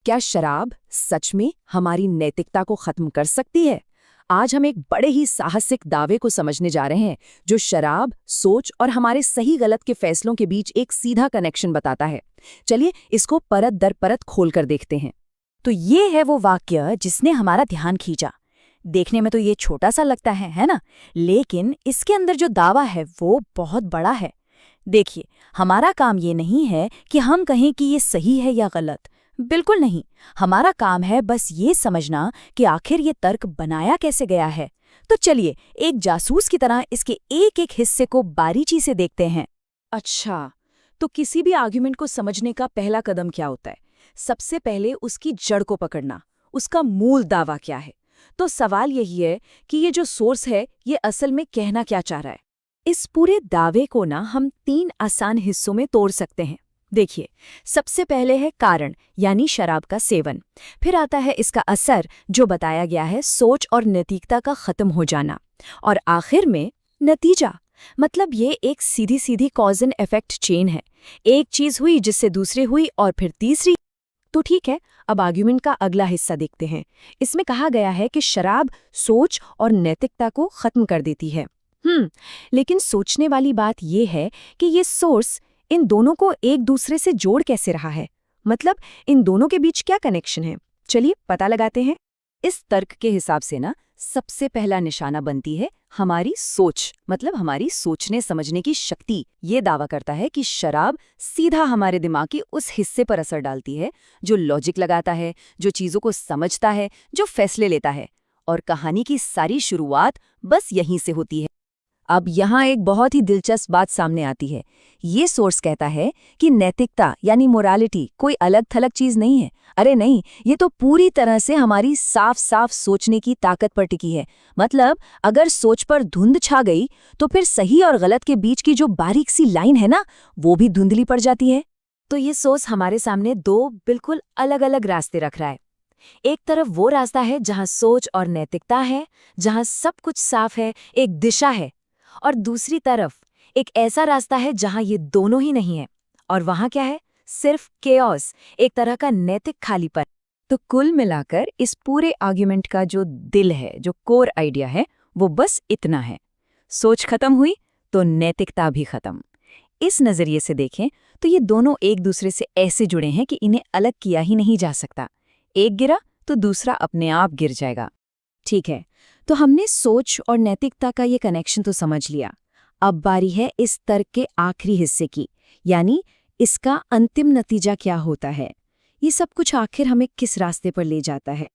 क्या शराब सच में हमारी नैतिकता को खत्म कर सकती है? आज हम एक बड़े ही साहसिक दावे को समझने जा रहे हैं जो शराब, सोच और हमारे सही गलत के फैसलों के बीच एक सीधा कनेक्शन बताता है। चलिए इसको परत दर परत खोलकर देखते हैं। तो ये है वो वाक्य जिसने हमारा ध्यान खींचा। देखने में तो ये छोटा सा लगता है ना? लेकिन इसके अंदर जो दावा है वो बहुत बड़ा है। देखिए, हमारा काम ये नहीं है कि हम कहें कि ये सही है या गलत। बिल्कुल नहीं। हमारा काम है बस ये समझना कि आखिर ये तर्क बनाया कैसे गया है। तो चलिए एक जासूस की तरह इसके एक एक हिस्से को बारीकी से देखते हैं। अच्छा, तो किसी भी आर्ग्यूमेंट को समझने का पहला कदम क्या होता है? सबसे पहले उसकी जड़ को पकड़ना, उसका मूल दावा क्या है। तो सवाल यही है कि ये जो सोर्स है ये असल में कहना क्या चाह रहा है। इस पूरे दावे को ना हम 3 आसान हिस्सों में तोड़ सकते हैं। देखिए, सबसे पहले है कारण यानी शराब का सेवन। फिर आता है इसका असर जो बताया गया है सोच और नैतिकता का खत्म हो जाना। और आखिर में नतीजा, मतलब ये एक सीधी सीधी कॉज एंड इफेक्ट चेन है। एक चीज हुई जिससे दूसरी हुई और फिर तीसरी। तो ठीक है, अब आर्ग्यूमेंट का अगला हिस्सा देखते हैं। इसमें कहा गया है कि शराब सोच और नैतिकता को खत्म कर देती है। लेकिन सोचने वाली बात यह है कि ये सोर्स इन दोनों को एक दूसरे से जोड़ कैसे रहा है। मतलब इन दोनों के बीच क्या कनेक्शन है, चलिए पता लगाते हैं। इस तर्क के हिसाब से ना सबसे पहला निशाना बनती है हमारी सोच, मतलब हमारी सोचने समझने की शक्ति। ये दावा करता है कि शराब सीधा हमारे दिमाग के उस हिस्से पर असर डालती है जो लॉजिक लगाता है, जो चीजों को समझता है, जो फैसले लेता है। और कहानी की सारी शुरुआत बस यहीं से होती है। अब यहाँ एक बहुत ही दिलचस्प बात सामने आती है। ये सोर्स कहता है कि नैतिकता यानी मोरालिटी कोई अलग थलग चीज नहीं है। अरे नहीं, ये तो पूरी तरह से हमारी साफ साफ सोचने की ताकत पर टिकी है। मतलब अगर सोच पर धुंध छा गई तो फिर सही और गलत के बीच की जो बारीक सी लाइन है ना, वो भी धुंधली पड़ जाती है। तो ये सोर्स हमारे सामने 2 बिल्कुल अलग अलग रास्ते रख रहा है। एक तरफ वो रास्ता है जहाँ सोच और नैतिकता है, जहाँ सब कुछ साफ है, एक दिशा है। और दूसरी तरफ एक ऐसा रास्ता है जहां ये दोनों ही नहीं है। और वहां क्या है? सिर्फ केओस, एक तरह का नैतिक खालीपन। तो कुल मिलाकर इस पूरे आर्ग्यूमेंट का जो दिल है, जो कोर आइडिया है, वो बस इतना है। सोच खत्म हुई तो नैतिकता भी खत्म। इस नजरिए से देखें तो ये दोनों एक दूसरे से ऐसे जुड़े हैं कि इन्हें अलग किया ही नहीं जा सकता। एक गिरा तो दूसरा अपने आप गिर जाएगा। ठीक है, तो हमने सोच और नैतिकता का ये कनेक्शन तो समझ लिया। अब बारी है इस तर्क के आखिरी हिस्से की, यानी इसका अंतिम नतीजा क्या होता है। ये सब कुछ आखिर हमें किस रास्ते पर ले जाता है।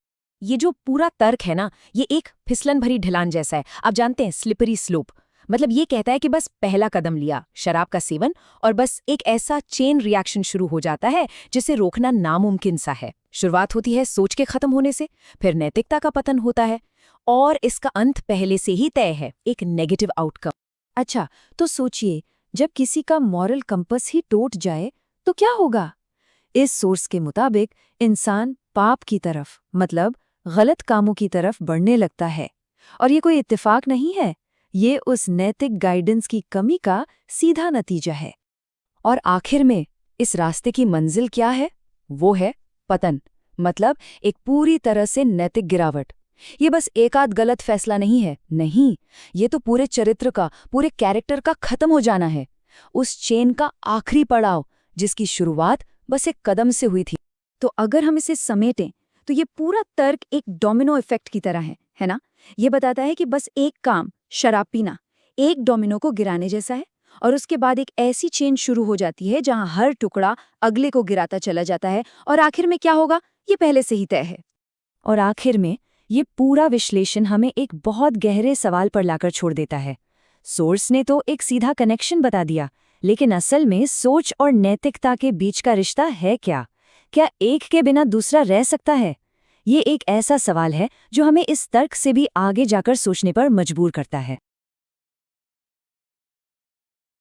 ये जो पूरा तर्क है ना, ये एक फिसलन भरी ढलान जैसा है। आप जानते हैं, स्लिपरी स्लोप। मतलब ये कहता है कि बस पहला कदम लिया, शराब का सेवन, और बस एक ऐसा चेन रिएक्शन शुरू हो जाता है जिसे रोकना नामुमकिन सा है। शुरुआत होती है सोच के खत्म होने से, फिर नैतिकता का पतन होता है, और इसका अंत पहले से ही तय है, एक नेगेटिव आउटकम। अच्छा, तो सोचिए, जब किसी का मॉरल कंपस ही टूट जाए तो क्या होगा? इस सोर्स के मुताबिक इंसान पाप की तरफ, मतलब गलत कामों की तरफ बढ़ने लगता है। और ये कोई इत्तेफाक नहीं है, ये उस नैतिक गाइडेंस की कमी का सीधा नतीजा है। और आखिर में इस रास्ते की मंजिल क्या है? वो है पतन, मतलब एक पूरी तरह से नैतिक गिरावट। ये बस एक आध गलत फैसला नहीं है, नहीं, ये तो पूरे चरित्र का, पूरे कैरेक्टर का खत्म हो जाना है। उस चेन का आखिरी पड़ाव जिसकी शुरुआत बस एक कदम से हुई थी। तो अगर हम इसे समेटें तो ये पूरा तर्क एक डोमिनो इफेक्ट की तरह है ना? ये बताता है कि बस एक काम, शराब पीना, एक डोमिनो को गिराने जैसा है। और उसके बाद एक ऐसी चेन शुरू हो जाती है जहां हर टुकड़ा अगले को गिराता चला जाता है। और आखिर में क्या होगा, ये पहले से ही तय है। और आखिर में ये पूरा विश्लेषण हमें एक बहुत गहरे सवाल पर लाकर छोड़ देता है। सोर्स ने तो एक सीधा कनेक्शन बता दिया, लेकिन असल में सोच और नैतिकता के बीच का रिश्ता है क्या? क्या एक के बिना दूसरा रह सकता है? ये एक ऐसा सवाल है जो हमें इस तर्क से भी आगे जाकर सोचने पर मजबूर करता है।